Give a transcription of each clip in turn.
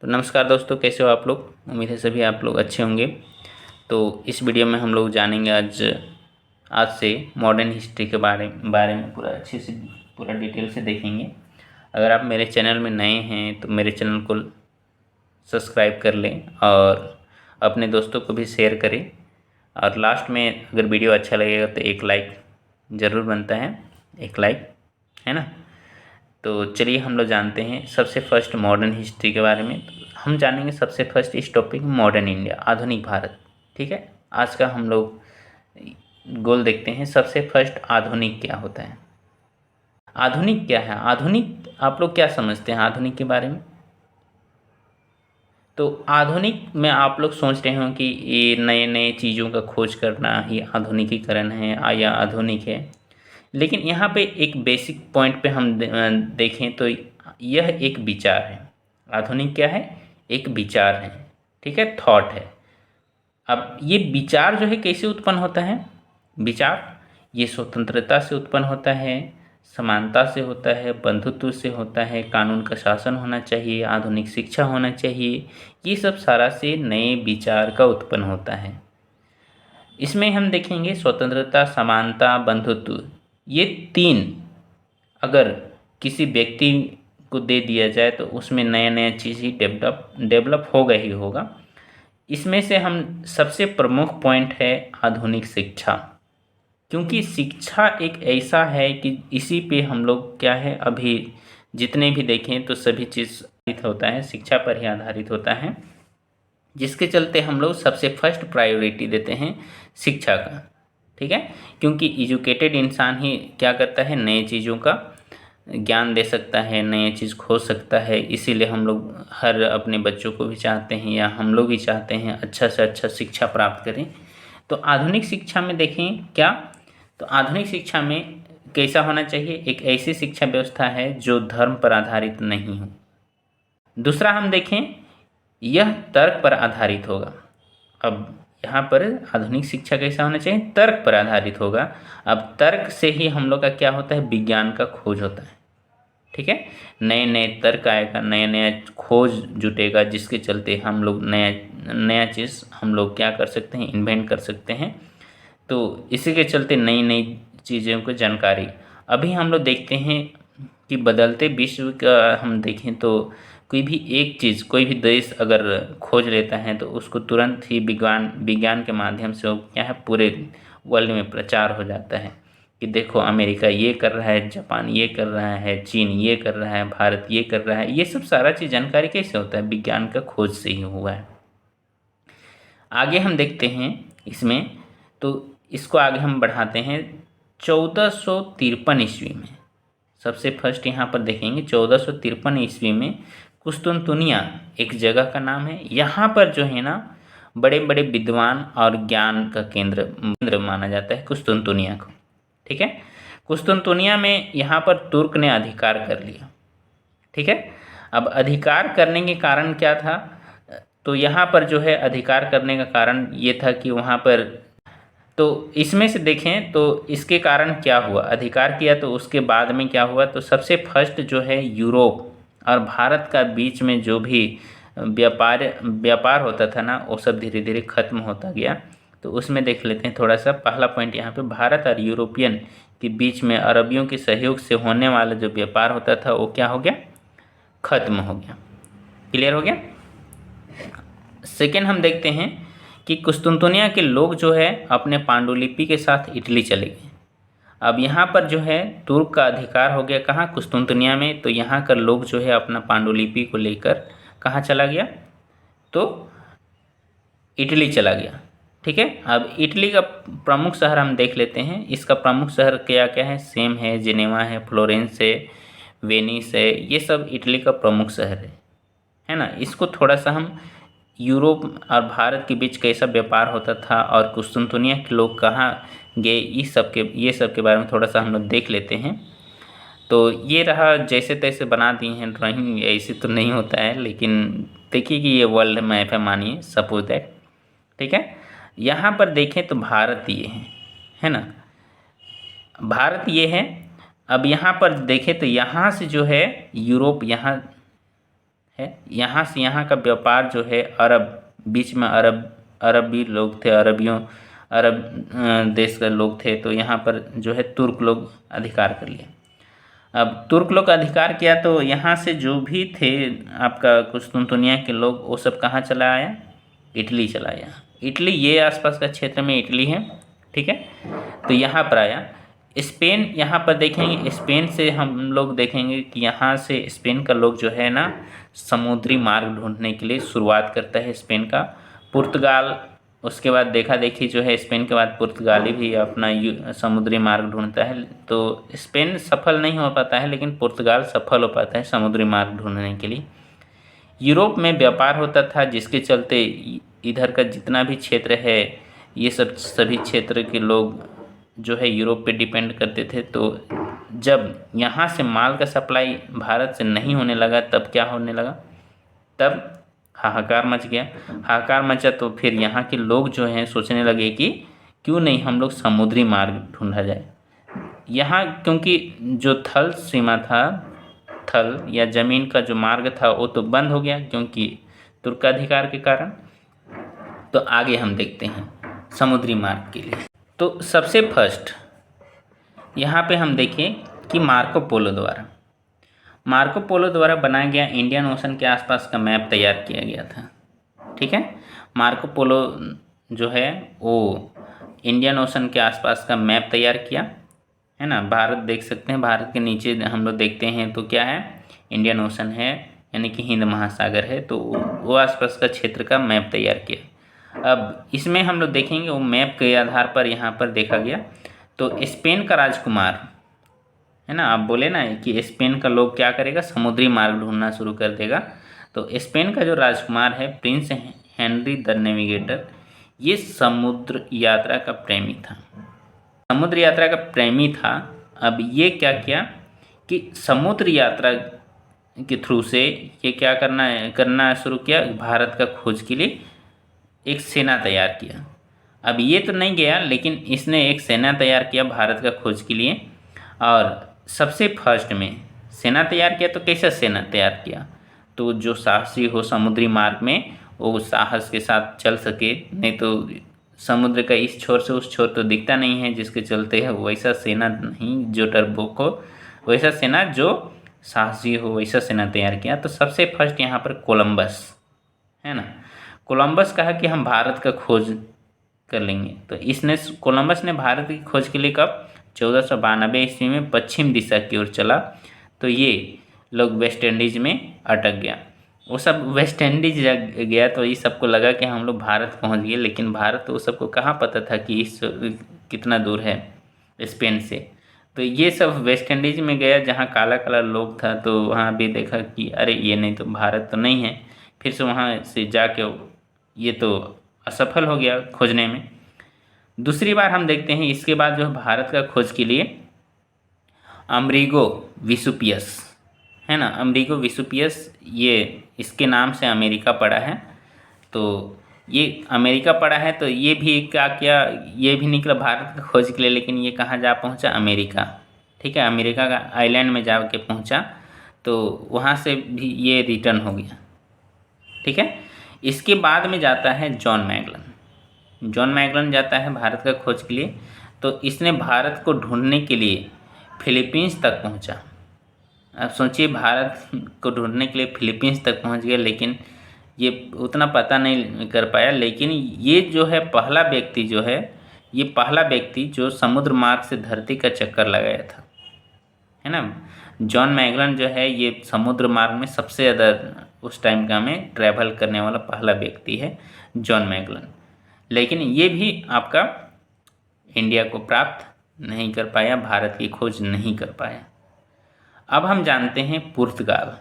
तो नमस्कार दोस्तों, कैसे हो आप लोग। उम्मीद है सभी आप लोग अच्छे होंगे। तो इस वीडियो में हम लोग जानेंगे आज से मॉडर्न हिस्ट्री के बारे में पूरा अच्छे से पूरा डिटेल से देखेंगे। अगर आप मेरे चैनल में नए हैं तो मेरे चैनल को सब्सक्राइब कर लें और अपने दोस्तों को भी शेयर करें। और लास्ट में अगर वीडियो अच्छा लगेगा तो एक लाइक ज़रूर बनता है, एक लाइक, है ना। तो चलिए हम लोग जानते हैं सबसे फर्स्ट मॉडर्न हिस्ट्री के बारे में। हम जानेंगे सबसे फर्स्ट इस टॉपिक मॉडर्न इंडिया, आधुनिक भारत। ठीक है, आज का हम लोग गोल देखते हैं। सबसे फर्स्ट आधुनिक क्या होता है। आधुनिक क्या है, आधुनिक आप लोग क्या समझते हैं आधुनिक के बारे में। तो आधुनिक में आप लोग सोच रहे हो कि ये नए नए चीज़ों का खोज करना ही आधुनिकीकरण है या आधुनिक है। लेकिन यहाँ पे एक बेसिक पॉइंट पे हम देखें तो यह एक विचार है। आधुनिक क्या है, एक विचार है, ठीक है, थॉट है। अब ये विचार जो है कैसे उत्पन्न होता है। विचार ये स्वतंत्रता से उत्पन्न होता है, समानता से होता है, बंधुत्व से होता है, कानून का शासन होना चाहिए, आधुनिक शिक्षा होना चाहिए। ये सब सारा से नए विचार का उत्पन्न होता है। इसमें हम देखेंगे स्वतंत्रता, समानता, बंधुत्व, ये तीन अगर किसी व्यक्ति को दे दिया जाए तो उसमें नया नया चीज़ ही डेवलप होगा ही होगा। इसमें से हम सबसे प्रमुख पॉइंट है आधुनिक शिक्षा। क्योंकि शिक्षा एक ऐसा है कि इसी पे हम लोग क्या है, अभी जितने भी देखें तो सभी चीज़ आधारित होता है, शिक्षा पर ही आधारित होता है। जिसके चलते हम लोग सबसे फर्स्ट प्रायोरिटी देते हैं शिक्षा का। ठीक है, क्योंकि एजुकेटेड इंसान ही क्या करता है, नए चीज़ों का ज्ञान दे सकता है, नए चीज़ खोज सकता है। इसीलिए हम लोग हर अपने बच्चों को भी चाहते हैं या हम लोग भी चाहते हैं अच्छा से अच्छा शिक्षा प्राप्त करें। तो आधुनिक शिक्षा में देखें क्या, तो आधुनिक शिक्षा में कैसा होना चाहिए, एक ऐसी शिक्षा व्यवस्था है जो धर्म पर आधारित नहीं हो। दूसरा हम देखें, यह तर्क पर आधारित होगा। अब यहाँ पर आधुनिक शिक्षा कैसा होना चाहिए, तर्क पर आधारित होगा। अब तर्क से ही हम लोग का क्या होता है, विज्ञान का खोज होता है। ठीक है, नए नए तर्क आएगा, नया नया खोज जुटेगा, जिसके चलते हम लोग नया नया चीज़ हम लोग क्या कर सकते हैं, इन्वेंट कर सकते हैं। तो इसी के चलते नई नई चीज़ों को जानकारी। अभी हम लोग देखते हैं कि बदलते विश्व का हम देखें तो कोई भी एक चीज़, कोई भी देश अगर खोज लेता है तो उसको तुरंत ही विज्ञान के माध्यम से वो क्या है, पूरे वर्ल्ड में प्रचार हो जाता है कि देखो अमेरिका ये कर रहा है, जापान ये कर रहा है, चीन ये कर रहा है, भारत ये कर रहा है। ये सब सारा चीज़ जानकारी कैसे होता है, विज्ञान का खोज से ही हुआ है। आगे हम देखते हैं इसमें, तो इसको आगे हम बढ़ाते हैं 1453 ईस्वी में। सबसे फर्स्ट यहाँ पर देखेंगे 1453 ईस्वी में कुस्तुनतुनिया एक जगह का नाम है। यहाँ पर जो है ना, बड़े बड़े विद्वान और ज्ञान का केंद्र माना जाता है कुस्तुनतुनिया को। ठीक है, कुस्तुनतुनिया में यहाँ पर तुर्क ने अधिकार कर लिया। ठीक है, अब अधिकार करने के कारण क्या था, तो यहाँ पर जो है अधिकार करने का कारण ये था कि वहाँ पर, तो इसमें से देखें तो इसके कारण क्या हुआ, अधिकार किया तो उसके बाद में क्या हुआ, तो सबसे फर्स्ट जो है यूरोप और भारत का बीच में जो भी व्यापार होता था ना, वो सब धीरे धीरे खत्म होता गया। तो उसमें देख लेते हैं थोड़ा सा। पहला पॉइंट यहाँ पे, भारत और यूरोपियन के बीच में अरबियों के सहयोग से होने वाला जो व्यापार होता था वो क्या हो गया, खत्म हो गया। क्लियर हो गया। सेकेंड हम देखते हैं कि कुस्तुनतुनिया के लोग जो है अपने पांडुलिपि के साथ इटली चले गए। अब यहाँ पर जो है तुर्क का अधिकार हो गया कहाँ, कुस्तुनतुनिया में। तो यहाँ का लोग जो है अपना पांडुलिपि को लेकर कहाँ चला गया, तो इटली चला गया। ठीक है, अब इटली का प्रमुख शहर हम देख लेते हैं। इसका प्रमुख शहर क्या क्या है, सेम है, जिनेवा है, फ्लोरेंस है, वेनिस है, ये सब इटली का प्रमुख शहर है ना। इसको थोड़ा सा हम यूरोप और भारत के बीच कैसा व्यापार होता था और कुस्तुनतुनिया के लोग कहाँ गए, ये सब के बारे में थोड़ा सा हम लोग देख लेते हैं। तो ये रहा, जैसे तैसे बना दिए हैं ड्राइंग, ऐसे तो नहीं होता है, लेकिन देखिए कि ये वर्ल्ड मैप है, मानिए सपोज दैट। ठीक है, यहाँ पर देखें तो भारत ये है ना, भारत ये है। अब यहाँ पर देखें तो यहाँ से जो है यूरोप यहाँ है। यहाँ से यहाँ का व्यापार जो है अरब, बीच में अरबी लोग थे, अरब देश के लोग थे, तो यहाँ पर जो है तुर्क लोग अधिकार कर लिए। अब तुर्क लोग अधिकार किया तो यहाँ से जो भी थे आपका कुस्तुनतुनिया के लोग, वो सब कहाँ चला आया? इटली चला आया। इटली, ये आसपास का क्षेत्र में इटली है, ठीक है, तो यहाँ पर आया। स्पेन, यहाँ पर देखेंगे स्पेन से हम लोग देखेंगे कि यहाँ से स्पेन का लोग जो है ना समुद्री मार्ग ढूंढने के लिए शुरुआत करता है स्पेन का। पुर्तगाल, उसके बाद देखा देखी जो है स्पेन के बाद पुर्तगाली भी अपना समुद्री मार्ग ढूंढता है। तो स्पेन सफल नहीं हो पाता है, लेकिन पुर्तगाल सफल हो पाता है समुद्री मार्ग ढूंढने के लिए। यूरोप में व्यापार होता था, जिसके चलते इधर का जितना भी क्षेत्र है ये सब सभी क्षेत्र के लोग जो है यूरोप पे डिपेंड करते थे। तो जब यहाँ से माल का सप्लाई भारत से नहीं होने लगा, तब क्या होने लगा? तब हाहाकार मच गया। हाहाकार मचा तो फिर यहाँ के लोग जो हैं सोचने लगे कि क्यों नहीं हम लोग समुद्री मार्ग ढूंढा जाए। यहाँ क्योंकि जो थल सीमा था, थल या ज़मीन का जो मार्ग था वो तो बंद हो गया क्योंकि तुर्क अधिकार के कारण। तो आगे हम देखते हैं समुद्री मार्ग के लिए। तो सबसे फर्स्ट यहाँ पे हम देखें कि मार्को पोलो द्वारा बनाया गया इंडियन ओशन के आसपास का मैप तैयार किया गया था, ठीक है। मार्को पोलो जो है वो इंडियन ओशन के आसपास का मैप तैयार किया, है ना। भारत देख सकते हैं, भारत के नीचे हम लोग देखते हैं तो क्या है? इंडियन ओशन है, यानी कि हिंद महासागर है। तो वो आसपास का क्षेत्र का मैप तैयार किया। अब इसमें हम लोग देखेंगे वो मैप के आधार पर यहाँ पर देखा गया तो स्पेन का राजकुमार, है ना, आप बोले ना कि स्पेन का लोग क्या करेगा? समुद्री मार्ग ढूंढना शुरू कर देगा। तो स्पेन का जो राजकुमार है प्रिंस हेनरी द नेविगेटर, ये समुद्र यात्रा का प्रेमी था, समुद्र यात्रा का प्रेमी था। अब ये क्या किया कि समुद्र यात्रा के थ्रू से ये क्या करना शुरू किया? भारत का खोज के लिए एक सेना तैयार किया। अब ये तो नहीं गया, लेकिन इसने एक सेना तैयार किया भारत का खोज के लिए। और सबसे फर्स्ट में सेना तैयार किया तो कैसा सेना तैयार किया? तो जो साहसी हो समुद्री मार्ग में, वो साहस के साथ चल सके, नहीं तो समुद्र का इस छोर से उस छोर तो दिखता नहीं है, जिसके चलते है वैसा सेना नहीं जो टर्बोक हो, वैसा सेना जो साहसी हो, वैसा सेना तैयार किया। तो सबसे फर्स्ट यहाँ पर कोलंबस, है ना, कोलंबस कहा कि हम भारत का खोज कर लेंगे। तो कोलंबस ने भारत की खोज के लिए कब? 1492 ईस्वी में पश्चिम दिशा की ओर चला। तो ये लोग वेस्ट इंडीज में अटक गया। वो सब वेस्ट इंडीज गया तो ये सबको लगा कि हम लोग भारत पहुंच गए, लेकिन भारत तो वो सबको कहाँ पता था कि इस कितना दूर है स्पेन से। तो ये सब वेस्ट इंडीज में गया जहाँ काला काला लोग था, तो वहाँ भी देखा कि अरे ये नहीं तो भारत तो नहीं है। फिर से वहाँ से जाके ये तो असफल हो गया खोजने में। दूसरी बार हम देखते हैं इसके बाद जो भारत का खोज के लिए अमरीगो विसुपियस, है ना, अमरीगो विसुपियस, ये इसके नाम से अमेरिका पड़ा है। तो ये अमेरिका पड़ा है तो ये भी क्या किया? ये भी निकला भारत का खोज के लिए, लेकिन ये कहाँ जा पहुँचा? अमेरिका, ठीक है, अमेरिका का आइलैंड में जा के पहुँचा। तो वहाँ से भी ये रिटर्न हो गया, ठीक है। इसके बाद में जाता है जॉन मैगलन जाता है भारत का खोज के लिए। तो इसने भारत को ढूंढने के लिए फिलीपींस तक पहुंचा। अब सोचिए, भारत को ढूंढने के लिए फिलीपींस तक पहुंच गया, लेकिन ये उतना पता नहीं कर पाया। लेकिन ये जो है पहला व्यक्ति जो है, ये पहला व्यक्ति जो समुद्र मार्ग से धरती का चक्कर लगाया था, है ना। जॉन मैगलन जो है ये समुद्र मार्ग में सबसे ज़्यादा उस टाइम का में ट्रैवल करने वाला पहला व्यक्ति है जॉन मैगलन। लेकिन ये भी आपका इंडिया को प्राप्त नहीं कर पाया, भारत की खोज नहीं कर पाया। अब हम जानते हैं पुर्तगाल,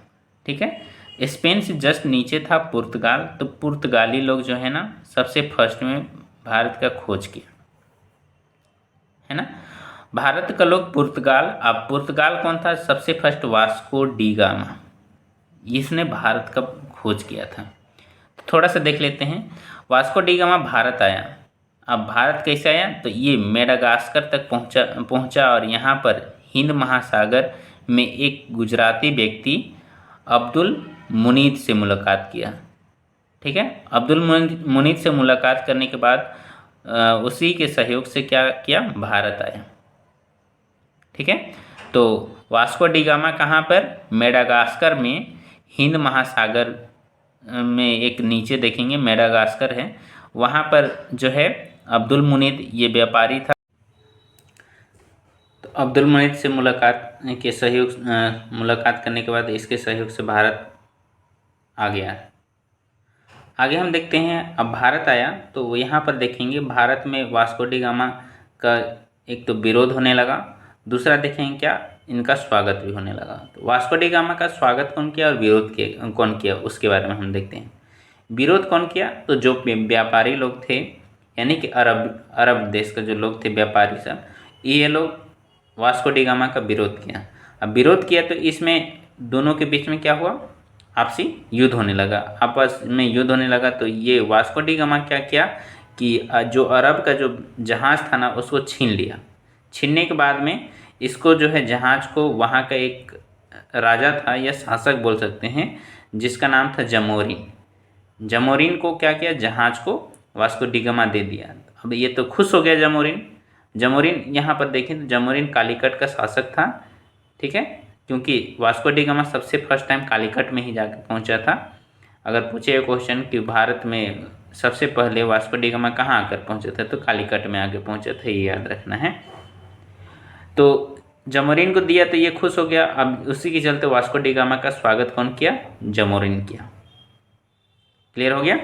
ठीक है। स्पेन से जस्ट नीचे था पुर्तगाल। तो पुर्तगाली लोग जो है ना सबसे फर्स्ट में भारत का खोज किया, है ना। भारत का लोग पुर्तगाल। अब पुर्तगाल कौन था? सबसे फर्स्ट वास्को डी गामा, इसने भारत का खोज किया था। थोड़ा सा देख लेते हैं। वास्को डी गामा भारत आया। अब भारत कैसे आया? तो ये मेडागास्कर तक पहुंचा और यहाँ पर हिंद महासागर में एक गुजराती व्यक्ति अब्दुल मुनीद से मुलाकात किया। ठीक है, अब्दुल मुनीद से मुलाकात करने के बाद उसी के सहयोग से क्या किया, भारत आया। ठीक है, तो वास्को डी गामा कहाँ पर, मेडागास्कर में, हिंद महासागर में एक नीचे देखेंगे मेडागास्कर है, वहाँ पर जो है अब्दुल मुनीद ये व्यापारी था। तो अब्दुल मुनीद से मुलाकात करने के बाद इसके सहयोग से भारत आ गया। आगे हम देखते हैं, अब भारत आया तो यहाँ पर देखेंगे भारत में वास्को डी गामा का एक तो विरोध होने लगा, दूसरा देखेंगे क्या, इनका स्वागत भी होने लगा। तो वास्को डी गामा का स्वागत कौन किया और विरोध कौन किया, उसके बारे में हम देखते हैं। विरोध कौन किया, तो जो व्यापारी लोग थे, यानी कि अरब देश का जो लोग थे व्यापारी सब, ये लोग वास्को डी गामा का विरोध किया। अब विरोध किया तो इसमें दोनों के बीच में क्या हुआ, आपसी युद्ध होने लगा। आपस में युद्ध होने लगा तो ये वास्को डी गामा क्या किया कि जो अरब का जो जहाज़ था ना उसको छीन लिया। छीनने के बाद में इसको जो है जहाज़ को वहाँ का एक राजा था या शासक बोल सकते हैं जिसका नाम था जमोरिन। जमोरिन को क्या किया, जहाज़ को वास्को डी गामा दे दिया। अब ये तो खुश हो गया जमोरिन यहाँ पर देखें तो जमोरिन कालीकट का शासक था। ठीक है, क्योंकि वास्को डी गामा सबसे फर्स्ट टाइम कालीकट में ही जाकर पहुंचा था। अगर पूछे क्वेश्चन कि भारत में सबसे पहले वास्को डी गामा कहाँ आकर पहुंचा था, तो कालीकट में आके पहुंचा था, ये याद रखना है। तो जमोरिन को दिया तो ये खुश हो गया। अब उसी के चलते वास्को डी गामा का स्वागत कौन किया, जमोरिन किया। क्लियर हो गया।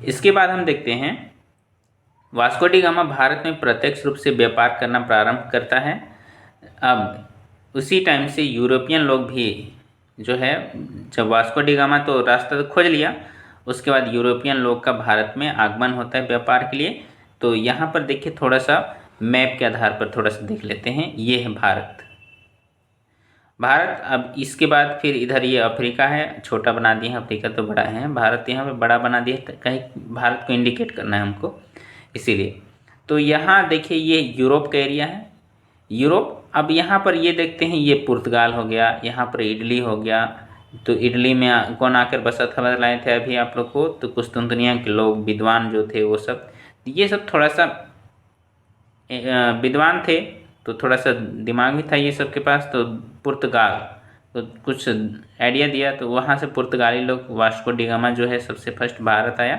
इसके बाद हम देखते हैं वास्को डी गामा भारत में प्रत्यक्ष रूप से व्यापार करना प्रारंभ करता है। अब उसी टाइम से यूरोपियन लोग भी जो है, जब वास्को डी गामा तो रास्ता तो खोज लिया, उसके बाद यूरोपियन लोग का भारत में आगमन होता है व्यापार के लिए। तो यहाँ पर देखिए थोड़ा सा मैप के आधार पर थोड़ा सा देख लेते हैं। ये है भारत। अब इसके बाद फिर इधर ये अफ्रीका है, छोटा बना दिए हैं, अफ्रीका तो बड़ा है, भारत यहाँ पे बड़ा बना दिया, कहीं भारत को इंडिकेट करना है हमको, इसीलिए। तो यहाँ देखिए ये यूरोप का एरिया है, यूरोप। अब यहाँ पर ये देखते हैं, ये पुर्तगाल हो गया, यहाँ पर इटली हो गया। तो इटली में कौन आकर बसा था बताए थे अभी आप लोग को, तो कुस्तुंतनिया के लोग विद्वान जो थे वो सब, ये सब थोड़ा सा विद्वान थे तो थोड़ा सा दिमाग भी था ये सब के पास। तो पुर्तगाल तो कुछ आइडिया दिया, तो वहाँ से पुर्तगाली लोग वास्को डी गामा जो है सबसे फर्स्ट भारत आया।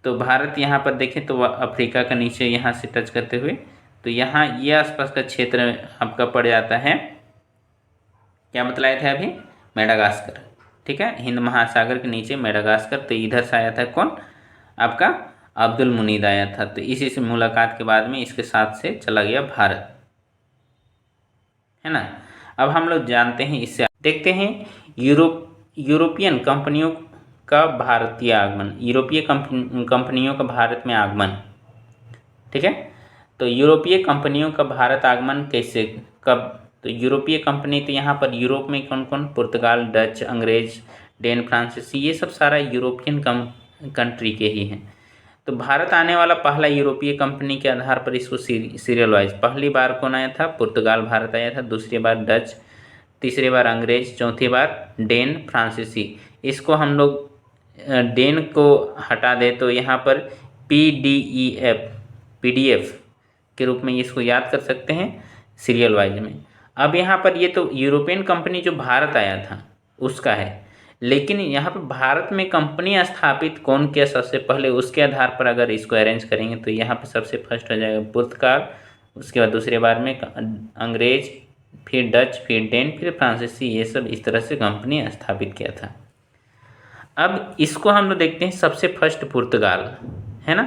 तो भारत यहाँ पर देखें तो अफ्रीका का नीचे यहाँ से टच करते हुए, तो यहाँ ये आसपास का क्षेत्र आपका पड़ जाता है, क्या बतलाया था अभी, मेडागास्कर। ठीक है, हिंद महासागर के नीचे मेडागास्कर। तो इधर से आया था कौन, आपका अब्दुल मुनीद आया था। तो इसी से मुलाकात के बाद में इसके साथ से चला गया भारत, है ना। अब हम लोग जानते हैं, इससे देखते हैं यूरोपियन कंपनियों का भारतीय आगमन, यूरोपीय कंपनियों का भारत में आगमन। ठीक है, तो यूरोपीय कंपनियों का भारत आगमन कैसे, कब, तो यूरोपीय कंपनी तो यहाँ पर यूरोप में कौन कौन, पुर्तगाल, डच, अंग्रेज, डेन, फ्रांसीसी, ये सब सारा यूरोपियन कंट्री के ही हैं। तो भारत आने वाला पहला यूरोपीय कंपनी के आधार पर इसको सीरियल वाइज, पहली बार कौन आया था, पुर्तगाल भारत आया था, दूसरी बार डच, तीसरी बार अंग्रेज, चौथी बार डेन, फ्रांसीसी। इसको हम लोग डेन को हटा दे तो यहाँ पर PDF के रूप में इसको याद कर सकते हैं सीरियल वाइज में। अब यहाँ पर ये तो यूरोपियन कंपनी जो भारत आया था उसका है, लेकिन यहाँ पर भारत में कंपनी स्थापित कौन किया सबसे पहले, उसके आधार पर अगर इसको अरेंज करेंगे तो यहाँ पर सबसे फर्स्ट हो जाएगा पुर्तगाल, उसके बाद दूसरे बार में अंग्रेज, फिर डच, फिर डेन, फिर फ्रांसीसी, ये सब इस तरह से कंपनी स्थापित किया था। अब इसको हम लोग देखते हैं, सबसे फर्स्ट पुर्तगाल, है ना।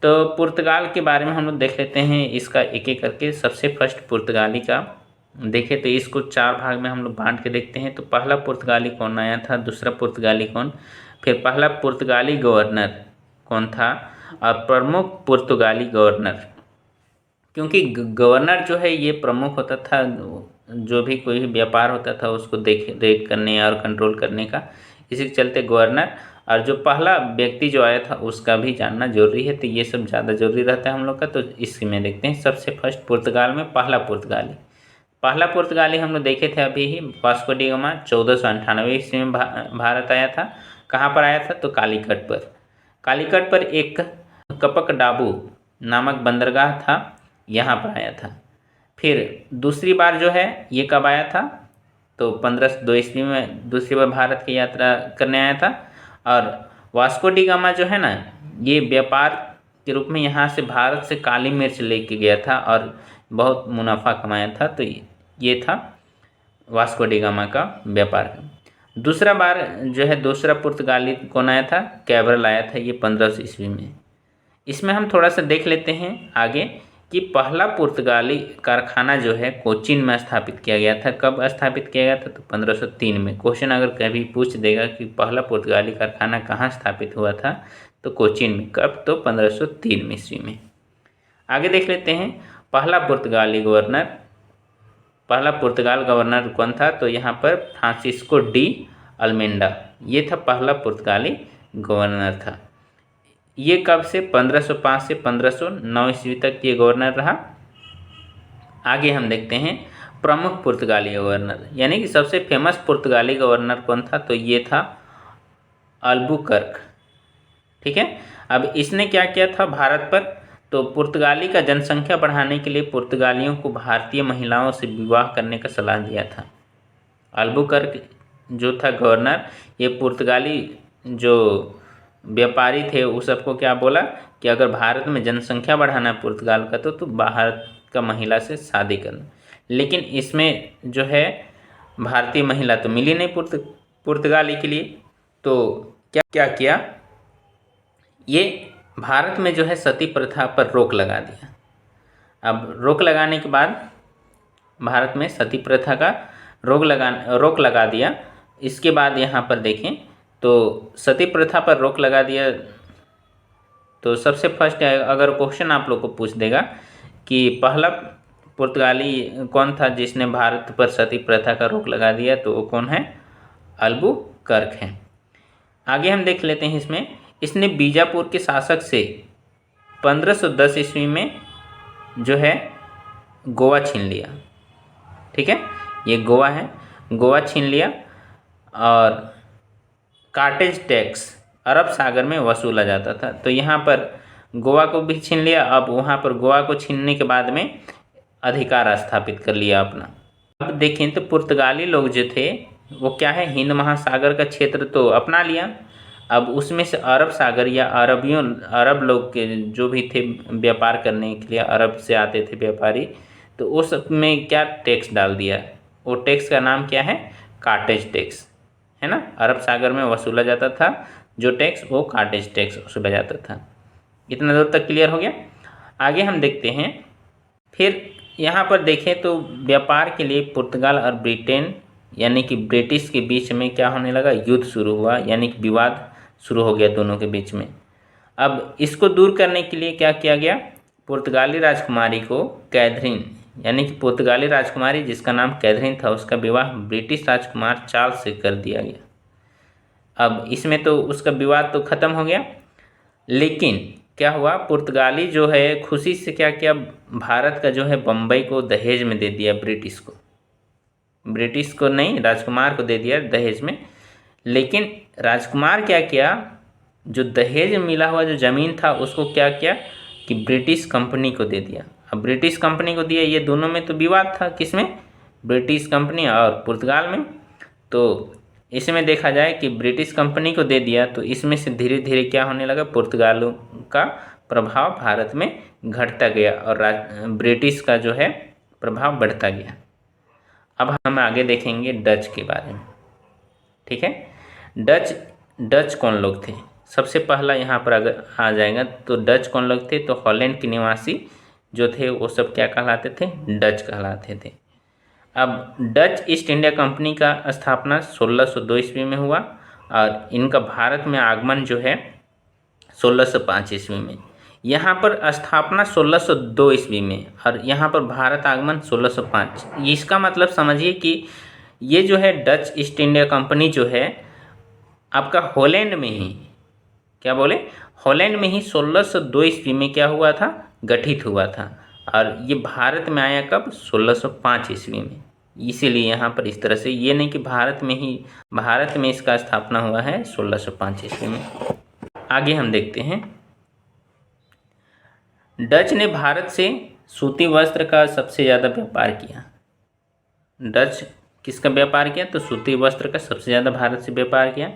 तो पुर्तगाल के बारे में हम लोग देख लेते हैं, इसका एक एक करके। सबसे फर्स्ट पुर्तगाली का देखें तो इसको 4 भाग में हम लोग बांट के देखते हैं। तो पहला पुर्तगाली कौन आया था, दूसरा पुर्तगाली कौन, फिर पहला पुर्तगाली गवर्नर कौन था, और प्रमुख पुर्तगाली गवर्नर। क्योंकि गवर्नर जो है ये प्रमुख होता था, जो भी कोई भी व्यापार होता था उसको देख करने और कंट्रोल करने का, इसी के चलते गवर्नर। और जो पहला व्यक्ति जो आया था उसका भी जानना जरूरी है, तो ये सब ज़्यादा जरूरी रहता है हम लोग का। तो इसमें देखते हैं सबसे फर्स्ट पुर्तगाल में पहला पहला पुर्तगाली हम लोग देखे थे अभी ही, वास्को डी गामा 1498 ईस्वी में भारत आया था। कहाँ पर आया था? तो कालीकट पर। कालीकट पर एक कपक डाबू नामक बंदरगाह था, यहाँ पर आया था। फिर दूसरी बार जो है ये कब आया था? तो 1502 ईस्वी में दूसरी बार भारत की यात्रा करने आया था। और वास्को डी गामा जो है ना, ये व्यापार के रूप में यहाँ से भारत से काली मिर्च लेके गया था और बहुत मुनाफा कमाया था। तो ये था वास्को डी गामा का व्यापार। दूसरा बार जो है दूसरा पुर्तगाली कौन आया था? कैब्रल आया था, ये 1500 ईस्वी में। इसमें हम थोड़ा सा देख लेते हैं आगे कि पहला पुर्तगाली कारखाना जो है कोचीन में स्थापित किया गया था। कब स्थापित किया गया था? तो 1503 में। क्वेश्चन अगर कभी पूछ देगा कि पहला पुर्तगाली कारखाना कहाँ स्थापित हुआ था, तो कोचीन में। कब? तो 1503 ईस्वी में। आगे देख लेते हैं पहला पुर्तगाली गवर्नर। पहला पुर्तगाल गवर्नर कौन था? तो यहाँ पर फ्रांसिस्को डी अल्मेंडा, ये था पहला पुर्तगाली गवर्नर था। ये कब से? 1505 से 1509 ईस्वी तक ये गवर्नर रहा। आगे हम देखते हैं प्रमुख पुर्तगाली गवर्नर, यानी कि सबसे फेमस पुर्तगाली गवर्नर कौन था? तो ये था अल्बुकर्क। ठीक है। अब इसने क्या किया था भारत पर? तो पुर्तगाली का जनसंख्या बढ़ाने के लिए पुर्तगालियों को भारतीय महिलाओं से विवाह करने का सलाह दिया था। अल्बुकर्क जो था गवर्नर, ये पुर्तगाली जो व्यापारी थे उस सबको क्या बोला कि अगर भारत में जनसंख्या बढ़ाना है पुर्तगाल का, तो भारत का महिला से शादी करना। लेकिन इसमें जो है भारतीय महिला तो मिली नहीं पुर्तगाली के लिए, तो क्या किया, ये भारत में जो है सती प्रथा पर रोक लगा दिया। अब रोक लगाने के बाद भारत में सती प्रथा का रोक लगा दिया। इसके बाद यहाँ पर देखें तो सती प्रथा पर रोक लगा दिया। तो सबसे फर्स्ट अगर क्वेश्चन आप लोग को पूछ देगा कि पहला पुर्तगाली कौन था जिसने भारत पर सती प्रथा का रोक लगा दिया, तो वो कौन है? अल्बुकर्क है। आगे हम देख लेते हैं इसने बीजापुर के शासक से 1510 ईस्वी में जो है गोवा छीन लिया। ठीक है, ये गोवा है, गोवा छीन लिया और कार्टेज टैक्स अरब सागर में वसूला जाता था। तो यहाँ पर गोवा को भी छीन लिया। अब वहाँ पर गोवा को छीनने के बाद में अधिकार स्थापित कर लिया अपना। अब देखें तो पुर्तगाली लोग जो थे वो क्या है, हिंद महासागर का क्षेत्र तो अपना लिया। अब उसमें से अरब सागर या अरब लोग के जो भी थे व्यापार करने के लिए अरब से आते थे व्यापारी, तो उस में क्या टैक्स डाल दिया। वो टैक्स का नाम क्या है? कार्टेज टैक्स, है ना। अरब सागर में वसूला जाता था जो टैक्स, वो कार्टेज टैक्स वसूला जाता था। इतना दूर तक क्लियर हो गया। आगे हम देखते हैं, फिर यहाँ पर देखें तो व्यापार के लिए पुर्तगाल और ब्रिटेन यानी कि ब्रिटिश के बीच में क्या होने लगा, युद्ध शुरू हुआ, यानी कि विवाद शुरू हो गया दोनों के बीच में। अब इसको दूर करने के लिए क्या किया गया, पुर्तगाली राजकुमारी को कैथरीन, यानी कि पुर्तगाली राजकुमारी जिसका नाम कैथरीन था, उसका विवाह ब्रिटिश राजकुमार चार्ल्स से कर दिया गया। अब इसमें तो उसका विवाद तो ख़त्म हो गया, लेकिन क्या हुआ, पुर्तगाली जो है खुशी से क्या किया, भारत का जो है बम्बई को दहेज में दे दिया ब्रिटिश को नहीं, राजकुमार को दे दिया दहेज में। लेकिन राजकुमार क्या किया, जो दहेज मिला हुआ जो ज़मीन था उसको क्या किया कि ब्रिटिश कंपनी को दे दिया। अब ब्रिटिश कंपनी को दिया, ये दोनों में तो विवाद था, किसमें, ब्रिटिश कंपनी और पुर्तगाल में। तो इसमें देखा जाए कि ब्रिटिश कंपनी को दे दिया, तो इसमें से धीरे धीरे क्या होने लगा, पुर्तगालों का प्रभाव भारत में घटता गया और ब्रिटिश का जो है प्रभाव बढ़ता गया। अब हम आगे देखेंगे डच के बारे में। ठीक है, डच कौन लोग थे, सबसे पहला यहाँ पर अगर आ जाएगा तो डच कौन लोग थे, तो हॉलैंड के निवासी जो थे वो सब क्या कहलाते थे, डच कहलाते थे। अब डच ईस्ट इंडिया कंपनी का स्थापना 1602 ईस्वी में हुआ और इनका भारत में आगमन जो है 1605 ईस्वी में। यहाँ पर स्थापना 1602 ईस्वी में और यहाँ पर भारत आगमन 1605। इसका मतलब समझिए कि ये जो है डच ईस्ट इंडिया कंपनी जो है आपका हॉलैंड में ही, क्या बोले, हॉलैंड में ही 1602 ईस्वी में क्या हुआ था, गठित हुआ था। और ये भारत में आया कब? 1605 ईस्वी में। इसीलिए यहाँ पर इस तरह से, ये नहीं कि भारत में इसका स्थापना हुआ है 1605 ईस्वी में। आगे हम देखते हैं, डच ने भारत से सूती वस्त्र का सबसे ज़्यादा व्यापार किया। डच किसका व्यापार किया? तो सूती वस्त्र का सबसे ज़्यादा भारत से व्यापार किया।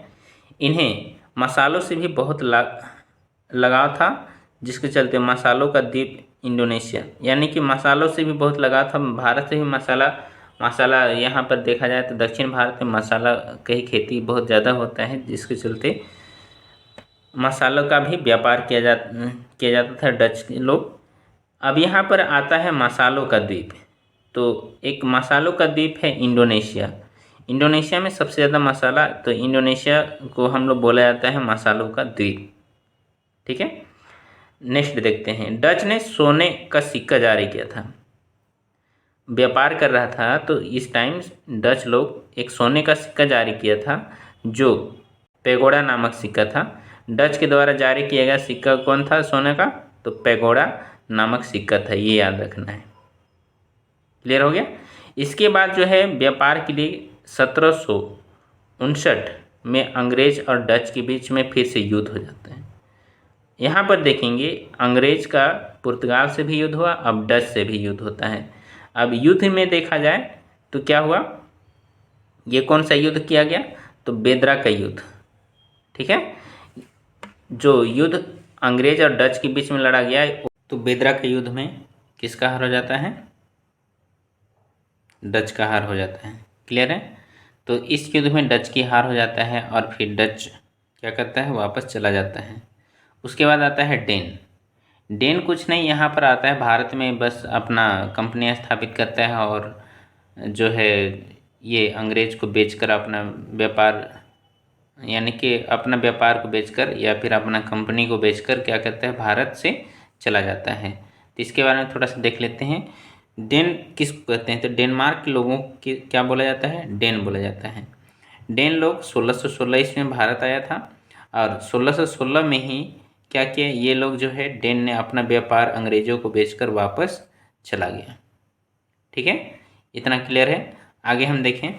इन्हें मसालों से भी बहुत लगाव था, जिसके चलते मसालों का द्वीप इंडोनेशिया, यानी कि मसालों से भी बहुत लगाव था। भारत से भी मसाला यहाँ पर देखा जाए तो दक्षिण भारत में मसाला की खेती बहुत ज़्यादा होता है, जिसके चलते मसालों का भी व्यापार किया जाता था डच के लोग। अब यहाँ पर आता है मसालों का द्वीप। तो एक मसालों का द्वीप है इंडोनेशिया। इंडोनेशिया में सबसे ज़्यादा मसाला, तो इंडोनेशिया को हम लोग बोला जाता है मसालों का द्वीप। ठीक है, नेक्स्ट देखते हैं, डच ने सोने का सिक्का जारी किया था। व्यापार कर रहा था तो इस टाइम डच लोग एक सोने का सिक्का जारी किया था, जो पेगोडा नामक सिक्का था। डच के द्वारा जारी किया गया सिक्का कौन था सोने का? तो पेगोडा नामक सिक्का था, ये याद रखना है। क्लियर हो गया। इसके बाद जो है व्यापार के लिए 1759 में अंग्रेज और डच के बीच में फिर से युद्ध हो जाता है। यहाँ पर देखेंगे अंग्रेज का पुर्तगाल से भी युद्ध हुआ, अब डच से भी युद्ध होता है। अब युद्ध में देखा जाए तो क्या हुआ, ये कौन सा युद्ध किया गया? तो बेदरा का युद्ध। ठीक है, जो युद्ध अंग्रेज और डच के बीच में लड़ा गया, तो बेदरा के युद्ध में किसका हार हो जाता है? डच का हार हो जाता है। क्लियर है। तो इस युद्ध में डच की हार हो जाता है और फिर डच क्या करता है? वापस चला जाता है। उसके बाद आता है डेन। डेन कुछ नहीं, यहाँ पर आता है भारत में, बस अपना कंपनियाँ स्थापित करता है और जो है ये अंग्रेज को बेचकर अपना व्यापार, यानी कि अपना व्यापार को बेचकर या फिर अपना कंपनी को बेचकर क्या करता है? भारत से चला जाता है। तो इसके बारे में थोड़ा सा देख लेते हैं। डेन किसको कहते हैं? तो डेनमार्क के लोगों की क्या बोला जाता है? डेन बोला जाता है। डेन लोग 1616 ईस्वी में भारत आया था और 1616 में ही क्या किया, ये लोग जो है डेन ने अपना व्यापार अंग्रेजों को बेचकर वापस चला गया। ठीक है, इतना क्लियर है। आगे हम देखें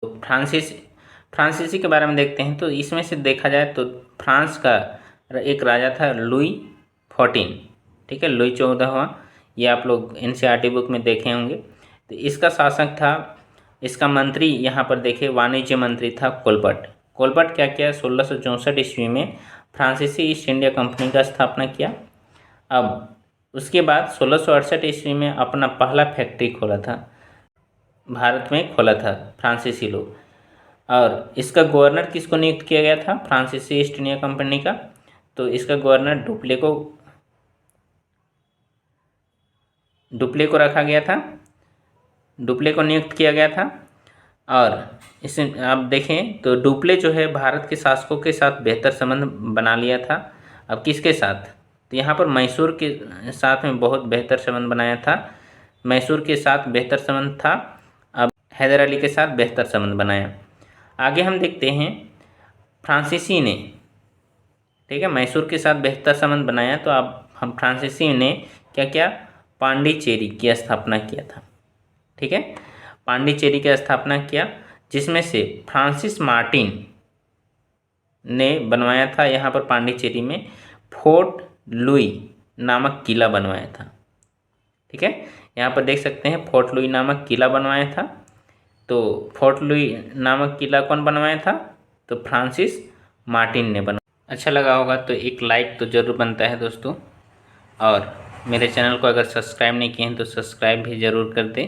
तो फ्रांसीसी के बारे में देखते हैं। तो इसमें से देखा जाए तो फ्रांस का एक राजा था लुई 14। ठीक है, लुई 14वां, ये आप लोग NCERT बुक में देखे होंगे। तो इसका शासक था, इसका मंत्री यहाँ पर देखे वाणिज्य मंत्री था कोलबर्ट। कोलबर्ट क्या किया? 1664 ईस्वी में फ्रांसीसी ईस्ट इंडिया कंपनी का स्थापना किया। अब उसके बाद 1668 ईस्वी में अपना पहला फैक्ट्री खोला था, भारत में खोला था फ्रांसीसी लोग। और इसका गवर्नर किसको नियुक्त किया गया था? फ्रांसीसी ईस्ट इंडिया कंपनी का। तो इसका गवर्नर डुप्ले को रखा गया था, डुप्ले को नियुक्त किया गया था। और इसे आप देखें तो डुप्ले जो है भारत के शासकों के साथ बेहतर संबंध बना लिया था। अब किसके साथ? तो यहाँ पर मैसूर के साथ में बहुत बेहतर संबंध बनाया था, मैसूर के साथ बेहतर संबंध था। अब हैदर अली के साथ बेहतर संबंध बनाया। आगे हम देखते हैं फ्रांसीसी ने, ठीक है, मैसूर के साथ बेहतर संबंध बनाया। तो अब हम फ्रांसीसी ने क्या किया? पांडिचेरी की स्थापना किया था। ठीक है, पांडिचेरी की स्थापना किया, जिसमें से फ्रांसिस मार्टिन ने बनवाया था। यहाँ पर पांडिचेरी में फोर्ट लुई नामक किला बनवाया था। ठीक है, यहाँ पर देख सकते हैं फोर्ट लुई नामक किला बनवाया था। तो फोर्ट लुई नामक किला कौन बनवाया था? तो फ्रांसिस मार्टिन ने बनवाया। अच्छा लगा होगा तो एक लाइक तो ज़रूर बनता है दोस्तों, और मेरे चैनल को अगर सब्सक्राइब नहीं किए हैं तो सब्सक्राइब भी ज़रूर कर दें,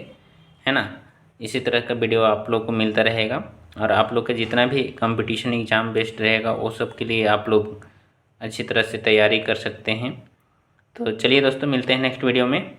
है ना। इसी तरह का वीडियो आप लोग को मिलता रहेगा, और आप लोग का जितना भी कंपटीशन एग्ज़ाम बेस्ड रहेगा वो सब के लिए आप लोग अच्छी तरह से तैयारी कर सकते हैं। तो चलिए दोस्तों, मिलते हैं नेक्स्ट वीडियो में।